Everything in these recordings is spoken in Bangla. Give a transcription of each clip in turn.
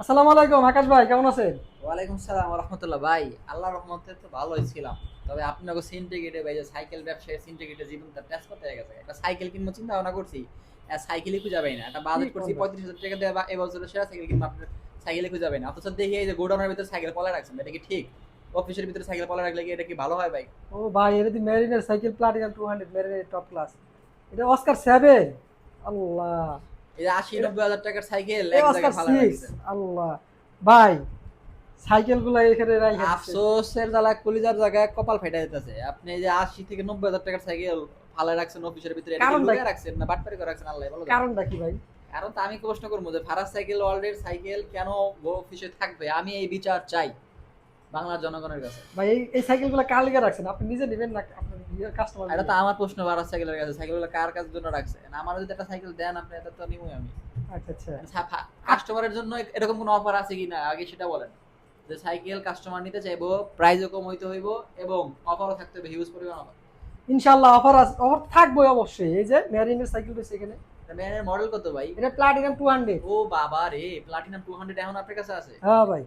আসসালামু আলাইকুম আকাশ ভাই, কেমন আছেন? ওয়ালাইকুম সালাম রহমতুল্লাহ ভাই। আল্লাহর রহমতে তো ভালোই ছিলাম। তবে আপনাকে সিন্ডিকেটে ভাই, যে সাইকেল ব্যবসায় সিন্ডিকেটে জীবনটা টেস্ট করতে হয়ে গেছে। একটা সাইকেল কিনবো চিন্তা ভাবনা করছি, সাইকেলই খুঁজে পাই না। একটা কি বাজেট কোন করছি ভাই? 35,000 টাকা দিয়ে, বা এবছর সেরা সাইকেল কিনবো, আপনার সাইকেলে খুঁজে পাই না। অথচ দেখি এই যে গোডাউনের ভিতরে সাইকেল পলা রাখছেন, এটা কি ঠিক? অফিসের ভিতরে সাইকেল পলা রাখলে কি এটা কি ভালো হয় ভাই? ও ভাই, এটা দি মেরিনের সাইকেল প্লাটিনাম 200, মেরিনের টপ ক্লাস। এটা অস্কার 7। আল্লাহ। এই যে আশি এটা 90,000 টাকার সাইকেল এই এক অস্কার জায়গায় ফালা 6। রাখছেন। আল্লাহ। ভাই, সাইকেলগুলো এখানে রাইখা দিছে। আফসোসের জ্বালা কলিজার জায়গায় কপাল ফেটে যেতেছে। আপনি এই যে 80 থেকে 90 হাজার টাকার সাইকেল ফালা রাখছেন অফিসের ভিতরে, এটা কি কারণটা লুকিয়ে রাখছেন না বাটপারি করে রাখছেন? আল্লাহ ভালো জানে। কারণটা কি ভাই? কারণ তো আমি প্রশ্ন করবো যে ফারাজ সাইকেল ওয়ার্ল্ডের সাইকেল কেন অফিসে থাকবে, আমি এই বিচার চাই বাংলার জনগণের কাছে। ভাই, এই সাইকেলগুলো কার লিগে রাখছেন? আপনি নিজে নেবেন না আপনার কাস্টমার এটা নিবে? তো আমার প্রশ্ন ফারাজ সাইকেলের কাছে, সাইকেলগুলো কার কাছে জন্য রাখছে? আমার যদি একটা সাইকেল দেন আপনি, এটা তো নিবই আমি। আচ্ছা আচ্ছা। কাস্টমারের জন্য এরকম কোনো অফার আছে কি না আগে সেটা বলেন। যে সাইকেল কাস্টমার নিতে চাইবো, প্রাইসও কম হইতে হইব, এবং অফারও থাকতে হবে, হিউজ পরিমাণ অফার। ইনশাআল্লাহ অফার আছে, অফার থাকবে অবশ্যই। এই যে মেরিনের সাইকেল রয়েছে এখানে। এর মডেল কত ভাই? এটা প্লাটিনাম 200। ও বাবা রে, প্লাটিনাম 200 এখন আপনার কাছে আছে? হ্যাঁ ভাই।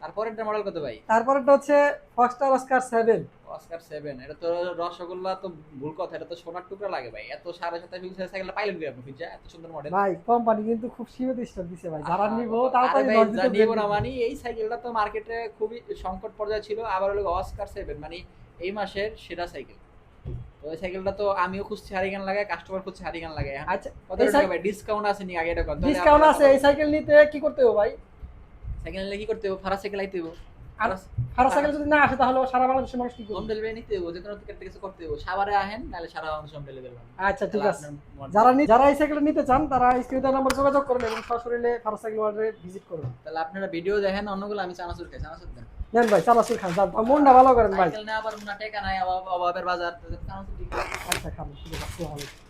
তারপরেরটা মডেল কত ভাই? তারপরেরটা হচ্ছে ফক্সটার অস্কার 7। অস্কার 7, এটা তো রসগোল্লা তো ভুল কথা, এটা তো সোনার টুকরা লাগে ভাই। এত 7.5 ফিক্সের সাইকেলটা পাইলেন কি আপনি ফিজা, এত সুন্দর মডেল? ভাই, কোম্পানি কিন্তু খুব সীমিত স্টক দিছে ভাই, যারা আহা, নিবো আরে তাড়াতাড়ি ভাই লঞ্চ যা দিতে নিব ব্র্যান্ড না নিবো। মানে, এই সাইকেলটা তো মার্কেটে খুবই সংকট পর্যায়ে ছিল, আবার হলো অস্কার 7 মানে এই মাসের সেরা সাইকেল। তো এই সাইকেলটা তো আমিও খুঁজছি হারিগান লাগায়, কাস্টমার খুঁজছে হারিগান লাগায়। এখন আচ্ছা, কত এই টাকা ভাই ডিসকাউন্ট আছে নি আগে এটা কত? তাহলে ডিসকাউন্ট আপনারা আছে। ভালো। এই সাইকেল নিতে কি করতে হবে ভাই? সাইকেল নিলে কি করতে হবে? ফারা সাইকেল আইতে হবে। আর খারাপ সাইকেল যদি না আসে তাহলে সারা বাংলাদেশের মানুষ কি হোম করবে? ডেলিভারি নিতে হবে, যে কোনো টিকিট কিছু করতে হবে। সাভারে আহেন, নাহলে সারা বাংলাদেশ হোম ডেলিভারি পাবেন। আচ্ছা ঠিক তাহলে আছে। আপনার যারা যারা এই সাইকেল নিতে চান তারা স্ক্রিনে নাম্বার যোগাযোগ করুন এবং সরাসরি ফারাজ সাইকেল ওয়ার্ল্ডে ভিজিট করুন। তাহলে আপনারা ভিডিও দেখেন অন্যগুলো, আমি চানাচুর খাই, চানাচুর দেন। দেন ভাই, চালাচুর খান, যান মনটা ভালো করেন ভাই। সাইকেল নেওয়া পারবো না, টাকা নাই, অভাবের বাজার, চানাচুর দিকে। আচ্ছা খান, ঠিক আছে, আসসালামু আলাইকুম।